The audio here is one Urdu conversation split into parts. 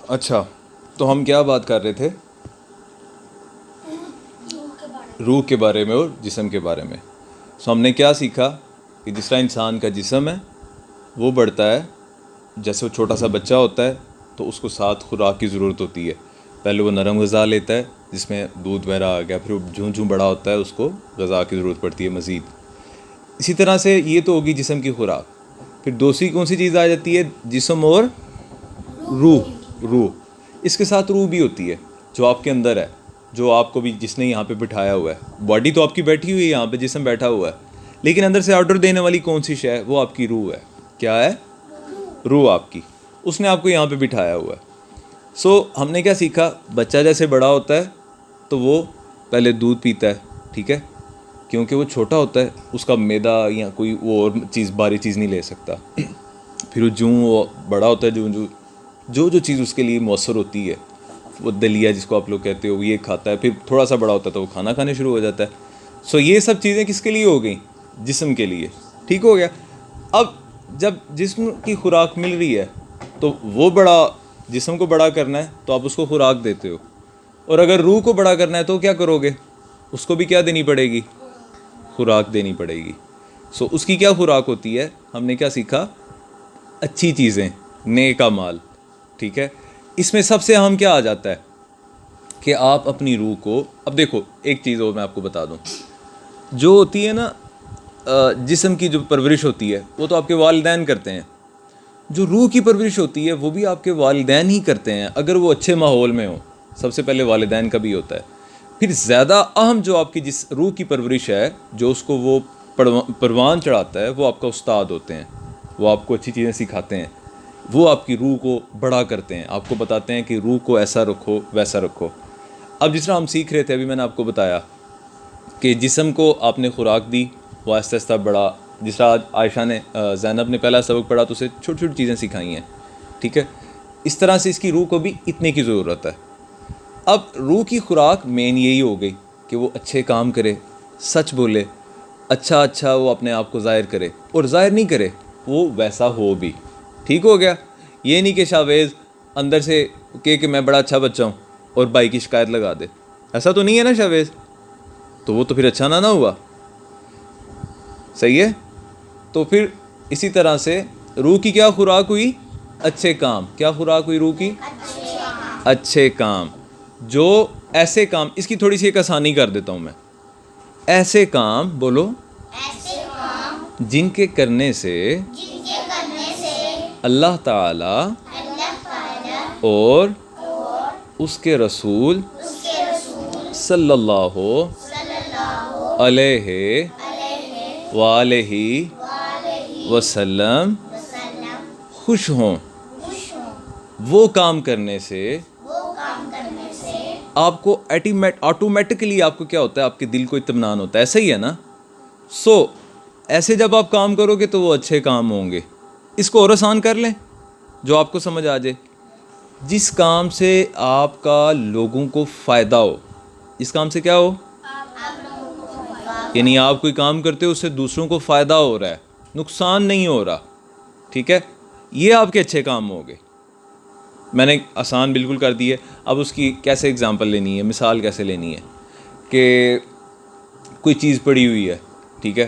اچھا، تو ہم کیا بات کر رہے تھے؟ روح کے بارے میں اور جسم کے بارے میں. سو ہم نے کیا سیکھا کہ جس طرح انسان کا جسم ہے وہ بڑھتا ہے، جیسے وہ چھوٹا سا بچہ ہوتا ہے تو اس کو ساتھ خوراک کی ضرورت ہوتی ہے. پہلے وہ نرم غذا لیتا ہے جس میں دودھ وغیرہ آ گیا، پھر وہ جوں بڑا ہوتا ہے اس کو غذا کی ضرورت پڑتی ہے مزید. اسی طرح سے یہ تو ہوگی جسم کی خوراک. پھر دوسری کون سی چیز آ جاتی ہے؟ جسم اور روح. اس کے ساتھ روح بھی ہوتی ہے جو آپ کے اندر ہے، جو آپ کو بھی جس نے یہاں پہ بٹھایا ہوا ہے. باڈی تو آپ کی بیٹھی ہوئی ہے یہاں پہ، جسم بیٹھا ہوا ہے، لیکن اندر سے آرڈر دینے والی کون سی شے ہے؟ وہ آپ کی روح ہے. کیا ہے؟ روح آپ کی. اس نے آپ کو یہاں پہ بٹھایا ہوا ہے. سو ہم نے کیا سیکھا؟ بچہ جیسے بڑا ہوتا ہے تو وہ پہلے دودھ پیتا ہے، ٹھیک ہے، کیونکہ وہ چھوٹا ہوتا ہے، اس کا معدہ یا کوئی وہ اور چیز باری چیز نہیں لے سکتا. پھر وہ بڑا ہوتا ہے، جو چیز اس کے لیے مؤثر ہوتی ہے، وہ دلیا جس کو آپ لوگ کہتے ہو، یہ کھاتا ہے. پھر تھوڑا سا بڑا ہوتا ہے تو وہ کھانا کھانے شروع ہو جاتا ہے. سو یہ سب چیزیں کس کے لیے ہو گئیں؟ جسم کے لیے. ٹھیک ہو گیا. اب جب جسم کی خوراک مل رہی ہے تو وہ جسم کو بڑا کرنا ہے تو آپ اس کو خوراک دیتے ہو، اور اگر روح کو بڑا کرنا ہے تو کیا کرو گے؟ اس کو بھی کیا دینی پڑے گی؟ خوراک دینی پڑے گی. سو اس کی کیا خوراک ہوتی ہے؟ ہم نے کیا سیکھا؟ اچھی چیزیں، نیک اعمال. ٹھیک ہے. اس میں سب سے اہم کیا آ جاتا ہے کہ آپ اپنی روح کو، اب دیکھو ایک چیز اور میں آپ کو بتا دوں، جو ہوتی ہے نا جسم کی جو پرورش ہوتی ہے وہ تو آپ کے والدین کرتے ہیں. جو روح کی پرورش ہوتی ہے وہ بھی آپ کے والدین ہی کرتے ہیں، اگر وہ اچھے ماحول میں ہوں. سب سے پہلے والدین کا بھی ہوتا ہے. پھر زیادہ اہم جو آپ کی جس روح کی پرورش ہے، جو اس کو وہ پروان چڑھاتا ہے، وہ آپ کا استاد ہوتے ہیں. وہ آپ کو اچھی چیزیں سکھاتے ہیں، وہ آپ کی روح کو بڑا کرتے ہیں، آپ کو بتاتے ہیں کہ روح کو ایسا رکھو ویسا رکھو. اب جس طرح ہم سیکھ رہے تھے، ابھی میں نے آپ کو بتایا کہ جسم کو آپ نے خوراک دی، وہ آہستہ آہستہ بڑا. جس طرح عائشہ نے، زینب نے پہلا سبق پڑھا تو اسے چھوٹی چھوٹی چیزیں سکھائی ہیں. ٹھیک ہے. اس طرح سے اس کی روح کو بھی اتنے کی ضرورت ہے. اب روح کی خوراک مین یہی ہو گئی کہ وہ اچھے کام کرے، سچ بولے، اچھا وہ اپنے آپ کو ظاہر کرے، اور ظاہر نہیں کرے وہ ویسا ہو بھی. ٹھیک ہو گیا. یہ نہیں کہ شاویز اندر سے کہ میں بڑا اچھا بچہ ہوں اور بھائی کی شکایت لگا دے. ایسا تو نہیں ہے نا شاویز؟ تو وہ تو پھر اچھا نہ ہوا. صحیح ہے. تو پھر اسی طرح سے روح کی کیا خوراک ہوئی؟ اچھے کام. کیا خوراک ہوئی روح کی؟ اچھے کام. جو ایسے کام، اس کی تھوڑی سی ایک آسانی کر دیتا ہوں میں. ایسے کام بولو جن کے کرنے سے اللہ تعالی اور اس کے رسول صلی اللہ علیہ وآلہ وسلم خوش ہوں. وہ کام کرنے سے آپ کو آٹومیٹکلی آپ کو کیا ہوتا ہے؟ آپ کے دل کو اطمینان ہوتا ہے. ایسا ہی ہے نا؟ سو ایسے جب آپ کام کرو گے تو وہ اچھے کام ہوں گے. اس کو اور آسان کر لیں جو آپ کو سمجھ آ جائے. جس کام سے آپ کا لوگوں کو فائدہ ہو، جس کام سے کیا ہو، یعنی آپ کوئی کام کرتے ہو اس سے دوسروں کو فائدہ ہو رہا ہے، نقصان نہیں ہو رہا. ٹھیک ہے. یہ آپ کے اچھے کام ہو گئے. میں نے آسان بالکل کر دی ہے. اب اس کی کیسے اگزامپل لینی ہے، مثال کیسے لینی ہے؟ کہ کوئی چیز پڑی ہوئی ہے، ٹھیک ہے،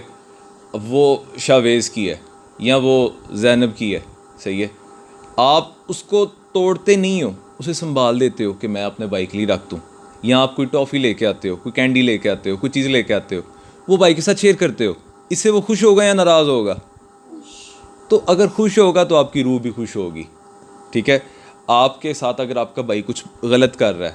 اب وہ شاویز کی ہے یا وہ زینب کی ہے، صحیح ہے. آپ اس کو توڑتے نہیں ہو، اسے سنبھال دیتے ہو کہ میں اپنے بھائی کے لیے رکھ دوں. یا آپ کوئی ٹافی لے کے آتے ہو، کوئی کینڈی لے کے آتے ہو، کوئی چیز لے کے آتے ہو، وہ بھائی کے ساتھ شیئر کرتے ہو. اس سے وہ خوش ہوگا یا ناراض ہوگا؟ تو اگر خوش ہوگا تو آپ کی روح بھی خوش ہوگی. ٹھیک ہے. آپ کے ساتھ اگر آپ کا بھائی کچھ غلط کر رہا ہے،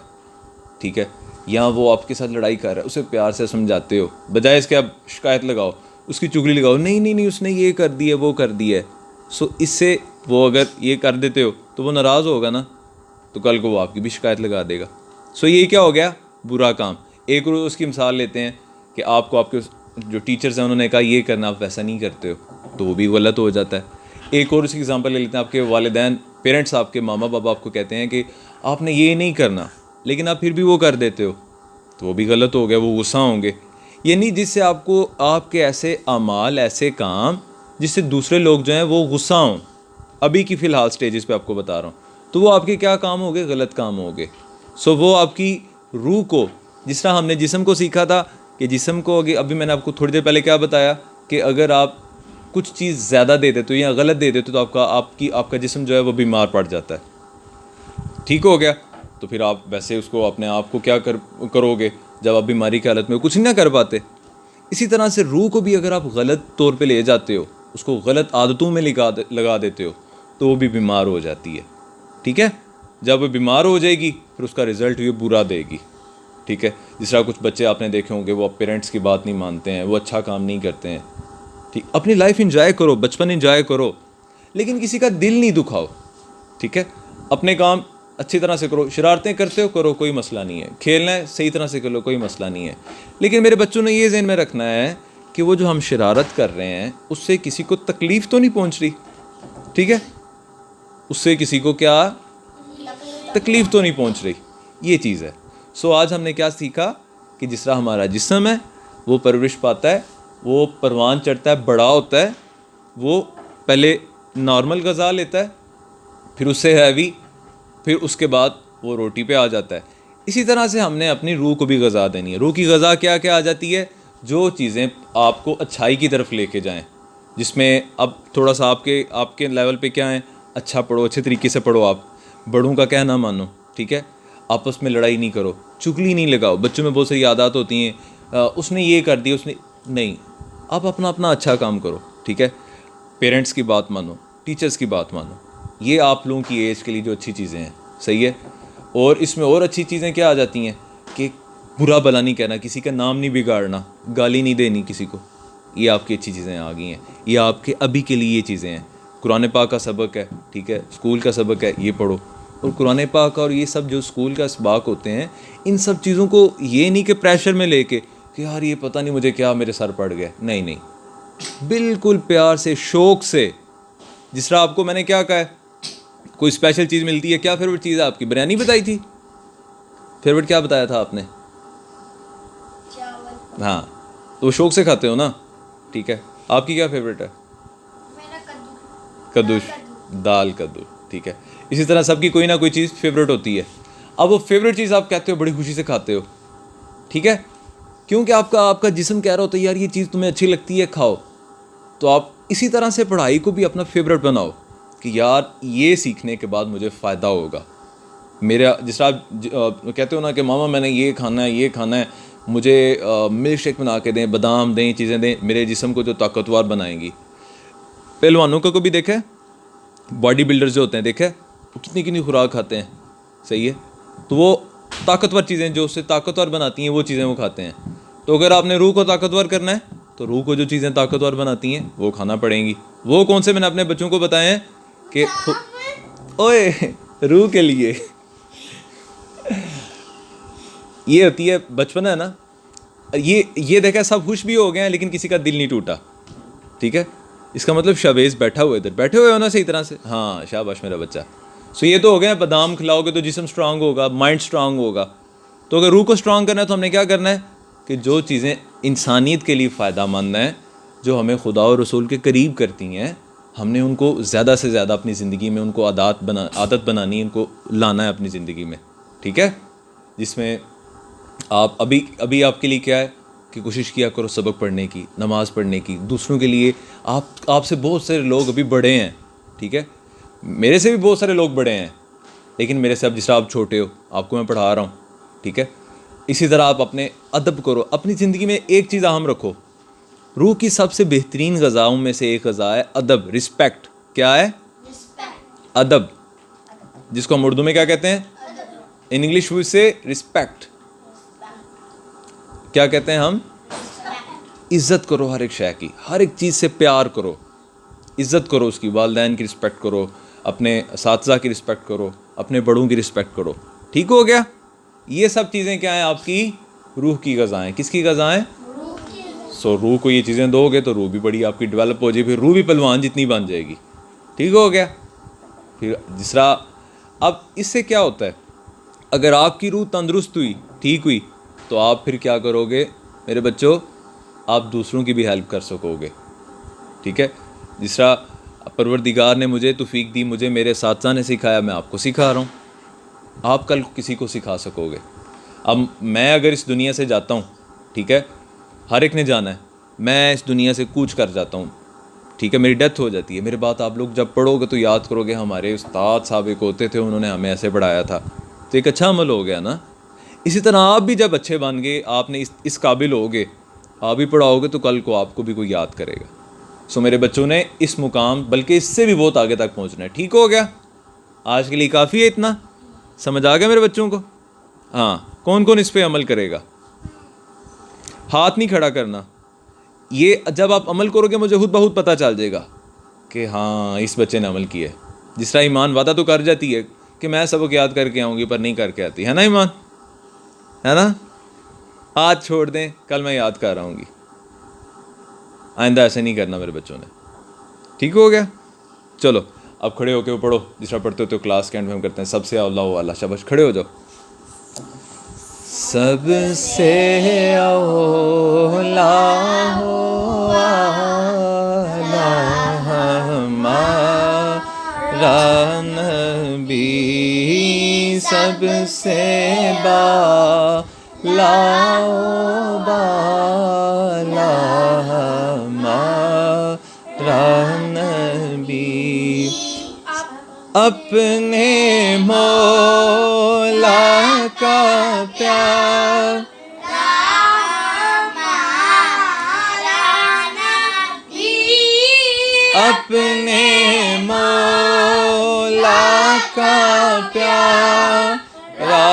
ٹھیک ہے، یا وہ آپ کے ساتھ لڑائی کر رہا ہے، اسے پیار سے سمجھاتے ہو، بجائے اس کے آپ شکایت لگاؤ، اس کی چگلی لگاؤ، نہیں اس نے یہ کر دی ہے، وہ کر دی ہے. سو اس سے وہ اگر یہ کر دیتے ہو تو وہ ناراض ہوگا نا، تو کل کو وہ آپ کی بھی شکایت لگا دے گا. سو یہ کیا ہو گیا؟ برا کام. ایک روز اس کی مثال لیتے ہیں کہ آپ کو آپ کے جو ٹیچرز ہیں انہوں نے کہا یہ کرنا، آپ ویسا نہیں کرتے ہو، تو وہ بھی غلط ہو جاتا ہے. ایک اور اس کی ایگزامپل لے لیتے ہیں. آپ کے والدین، پیرنٹس، آپ کے ماما بابا آپ کو کہتے ہیں کہ آپ نے یہ نہیں کرنا، لیکن آپ پھر بھی وہ کر دیتے ہو، تو وہ بھی غلط ہو گیا. وہ غصہ ہوں گے. یعنی جس سے آپ کو آپ کے ایسے اعمال، ایسے کام جس سے دوسرے لوگ جو ہیں وہ غصہ ہوں. ابھی کی فی الحال سٹیجز پہ آپ کو بتا رہا ہوں. تو وہ آپ کے کیا کام ہو گئے؟ غلط کام ہو گئے. سو وہ آپ کی روح کو، جس طرح ہم نے جسم کو سیکھا تھا کہ جسم کو، ابھی میں نے آپ کو تھوڑی دیر پہلے کیا بتایا کہ اگر آپ کچھ چیز زیادہ دے دیتے ہو یا غلط دے دیتے ہو تو آپ کا جسم جو ہے وہ بیمار پڑ جاتا ہے. ٹھیک ہو گیا؟ تو پھر آپ ویسے اس کو اپنے آپ کو کیا کرو گے جب آپ بیماری کی حالت میں کچھ نہیں نہ کر پاتے. اسی طرح سے روح کو بھی اگر آپ غلط طور پہ لے جاتے ہو، اس کو غلط عادتوں میں لگا دیتے ہو، تو وہ بھی بیمار ہو جاتی ہے. ٹھیک ہے؟ جب وہ بیمار ہو جائے گی پھر اس کا رزلٹ یہ برا دے گی. ٹھیک ہے؟ جس طرح کچھ بچے آپ نے دیکھے ہوں گے، وہ پیرنٹس کی بات نہیں مانتے ہیں، وہ اچھا کام نہیں کرتے ہیں. ٹھیک، اپنی لائف انجوائے کرو، بچپن انجوائے کرو، لیکن کسی کا دل نہیں دکھاؤ. ٹھیک ہے؟ اپنے کام اچھی طرح سے کرو. شرارتیں کرتے ہو کرو، کوئی مسئلہ نہیں ہے. کھیلنا ہے صحیح طرح سے کر لو، کوئی مسئلہ نہیں ہے. لیکن میرے بچوں نے یہ ذہن میں رکھنا ہے کہ وہ جو ہم شرارت کر رہے ہیں اس سے کسی کو تکلیف تو نہیں پہنچ رہی. ٹھیک ہے؟ اس سے کسی کو کیا تکلیف تو نہیں پہنچ رہی. یہ چیز ہے. سو آج ہم نے کیا سیکھا کہ جس طرح ہمارا جسم ہے وہ پرورش پاتا ہے، وہ پروان چڑھتا ہے، بڑا ہوتا ہے، وہ پہلے نارمل غذا لیتا ہے، پھر اس سے ہیوی، پھر اس کے بعد وہ روٹی پہ آ جاتا ہے. اسی طرح سے ہم نے اپنی روح کو بھی غذا دینی ہے. روح کی غذا کیا کیا آ جاتی ہے؟ جو چیزیں آپ کو اچھائی کی طرف لے کے جائیں، جس میں اب تھوڑا سا آپ کے لیول پہ کیا ہیں، اچھا پڑھو، اچھے طریقے سے پڑھو، آپ بڑوں کا کہنا مانو. ٹھیک ہے؟ آپس میں لڑائی نہیں کرو، چگلی نہیں لگاؤ. بچوں میں بہت ساری عادات ہوتی ہیں، اس نے یہ کر دیا، اس نے نہیں. آپ اپنا اپنا اچھا کام کرو. ٹھیک ہے؟ پیرنٹس کی بات مانو، ٹیچرس کی بات مانو. یہ آپ لوگوں کی ایج کے لیے جو اچھی چیزیں ہیں. صحیح ہے؟ اور اس میں اور اچھی چیزیں کیا آ جاتی ہیں کہ برا بھلا نہیں کہنا، کسی کا نام نہیں بگاڑنا، گالی نہیں دینی کسی کو. یہ آپ کی اچھی چیزیں آ گئی ہیں. یہ آپ کے ابھی کے لیے یہ چیزیں ہیں. قرآن پاک کا سبق ہے. ٹھیک ہے؟ اسکول کا سبق ہے، یہ پڑھو. اور قرآن پاک اور یہ سب جو اسکول کا اسباق ہوتے ہیں، ان سب چیزوں کو یہ نہیں کہ پریشر میں لے کے کہ یار یہ پتہ نہیں مجھے کیا میرے سر پڑ گیا. نہیں نہیں، بالکل پیار سے، شوق سے. جس طرح آپ کو میں نے کیا کہا ہے، کوئی اسپیشل چیز ملتی ہے، کیا فیوریٹ چیز ہے آپ کی؟ بریانی بتائی تھی. فیوریٹ کیا بتایا تھا آپ نے؟ ہاں، تو وہ شوق سے کھاتے ہو نا. ٹھیک ہے؟ آپ کی کیا فیوریٹ ہے؟ کدو، دال کدو. ٹھیک ہے؟ اسی طرح سب کی کوئی نہ کوئی چیز فیوریٹ ہوتی ہے. اب وہ فیوریٹ چیز آپ کہتے ہو، بڑی خوشی سے کھاتے ہو. ٹھیک ہے؟ کیونکہ آپ کا جسم کہہ رہا ہوتا ہے یار یہ چیز تمہیں اچھی لگتی ہے، کھاؤ. تو آپ اسی طرح سے پڑھائی کو بھی اپنا فیوریٹ بناؤ کہ یار یہ سیکھنے کے بعد مجھے فائدہ ہوگا. میرا جس طرح آپ کہتے ہو نا کہ ماما میں نے یہ کھانا ہے، یہ کھانا ہے، مجھے ملک شیک بنا کے دیں، بادام دیں، چیزیں دیں میرے جسم کو جو طاقتور بنائیں گی. پہلوانوں کو بھی دیکھے، باڈی بلڈرز جو ہوتے ہیں، دیکھے وہ کتنی کتنی خوراک کھاتے ہیں. صحیح ہے؟ تو وہ طاقتور چیزیں جو اسے طاقتور بناتی ہیں وہ چیزیں وہ کھاتے ہیں. تو اگر آپ نے روح کو طاقتور کرنا ہے تو روح کو جو چیزیں طاقتور بناتی ہیں وہ کھانا پڑیں گی. وہ کون سے میں نے اپنے بچوں کو بتائے ہیں کہ اوئے روح کے لیے یہ ہوتی ہے بچپن ہے نا. یہ دیکھا سب خوش بھی ہو گئے ہیں لیکن کسی کا دل نہیں ٹوٹا. ٹھیک ہے؟ اس کا مطلب شاویز بیٹھا ہوا ادھر، بیٹھے ہوئے ہو نا صحیح طرح سے. ہاں شاباش میرا بچہ. سو یہ تو ہو گیا، بادام کھلاؤ گے تو جسم اسٹرانگ ہوگا، مائنڈ اسٹرانگ ہوگا. تو اگر روح کو اسٹرانگ کرنا ہے تو ہم نے کیا کرنا ہے کہ جو چیزیں انسانیت کے لیے فائدہ مند ہیں، جو ہمیں خدا اور رسول کے قریب کرتی ہیں، ہم نے ان کو زیادہ سے زیادہ اپنی زندگی میں ان کو عادت بنانی ہے، ان کو لانا ہے اپنی زندگی میں. ٹھیک ہے؟ جس میں آپ ابھی آپ کے لیے کیا ہے کہ کوشش کیا کرو سبق پڑھنے کی، نماز پڑھنے کی، دوسروں کے لیے. آپ سے بہت سارے لوگ ابھی بڑے ہیں. ٹھیک ہے؟ میرے سے بھی بہت سارے لوگ بڑے ہیں، لیکن میرے سے اب جس طرح آپ چھوٹے ہو، آپ کو میں پڑھا رہا ہوں. ٹھیک ہے؟ اسی طرح آپ اپنے ادب کرو. اپنی زندگی میں ایک چیز اہم رکھو، روح کی سب سے بہترین غذاؤں میں سے ایک غذا ہے ادب، رسپیکٹ. کیا ہے؟ ادب، جس کو ہم اردو میں کیا کہتے ہیں؟ ان انگلش وی سے رسپیکٹ. کیا کہتے ہیں ہم؟ عزت کرو ہر ایک شے کی، ہر ایک چیز سے پیار کرو، عزت کرو اس کی. والدین کی رسپیکٹ کرو، اپنے اساتذہ کی رسپیکٹ کرو، اپنے بڑوں کی رسپیکٹ کرو. ٹھیک ہو گیا؟ یہ سب چیزیں کیا ہیں؟ آپ کی روح کی غذائیں. کس کی غذائیں؟ سو روح کو یہ چیزیں دو گے تو روح بھی بڑی آپ کی ڈیولپ ہو جائے، پھر روح بھی پہلوان جتنی بن جائے گی. ٹھیک ہو گیا؟ پھر جس طرح اب اس سے کیا ہوتا ہے، اگر آپ کی روح تندرست ہوئی، ٹھیک ہوئی، تو آپ پھر کیا کرو گے میرے بچوں؟ آپ دوسروں کی بھی ہیلپ کر سکو گے. ٹھیک ہے؟ جس طرح پروردگار نے مجھے توفیق دی, مجھے میرے اساتذہ نے سکھایا, میں آپ کو سکھا رہا ہوں. آپ کل کسی کو سکھا سکو گے. اب میں اگر اس دنیا سے جاتا ہوں, ٹھیک ہے, ہر ایک نے جانا ہے, میں اس دنیا سے کوچ کر جاتا ہوں, ٹھیک ہے, میری ڈیتھ ہو جاتی ہے, میرے بات آپ لوگ جب پڑھو گے تو یاد کرو گے ہمارے استاد صاحب ایک ہوتے تھے, انہوں نے ہمیں ایسے پڑھایا تھا, تو ایک اچھا عمل ہو گیا نا. اسی طرح آپ بھی جب اچھے بن گئے, آپ نے اس قابل ہو گے, آپ بھی پڑھاؤ گے تو کل کو آپ کو بھی کوئی یاد کرے گا. سو میرے بچوں نے اس مقام بلکہ اس سے بھی بہت آگے تک پہنچنا ہے. ٹھیک ہو گیا, آج کے لیے کافی ہے اتنا, سمجھ آ گیا میرے بچوں کو؟ ہاں, کون کون اس پہ عمل کرے گا؟ ہاتھ نہیں کھڑا کرنا. یہ جب آپ عمل کرو گے مجھے خود بہت پتہ چل جائے گا کہ ہاں اس بچے نے عمل کیا ہے. جس طرح ایمان وعدہ تو کر جاتی ہے کہ میں سبق یاد کر کے آؤں گی, پر نہیں کر کے آتی ہے نا ایمان, ہے نا. آج چھوڑ دیں, کل میں یاد کر رہا ہوں گی, آئندہ ایسے نہیں کرنا میرے بچوں نے. ٹھیک ہو گیا؟ چلو اب کھڑے ہو کے پڑھو, جس طرح پڑھتے ہوتے ہو کلاس کے اینڈ میں ہم کرتے ہیں. سب سے اللہ اللہ, شاباش, کھڑے ہو جاؤ. سب سے اولا ہو اعلیٰ ہمارا نبی, سب سے بالا بالا ہمارا نبی, اپنے مولا کا پیار اپنے مولا کا پیارا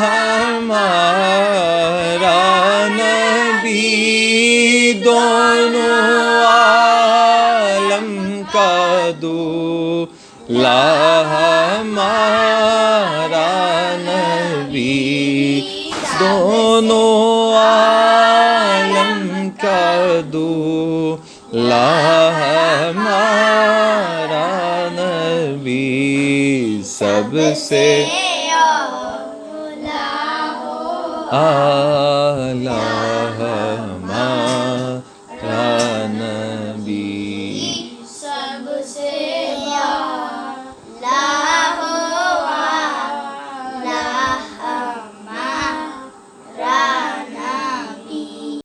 ہمارا نبی, دونوں عالم کا دولا ہمارا نبی, دونوں عالم کا دولا ہمارا نبی, سب سے اعلیٰ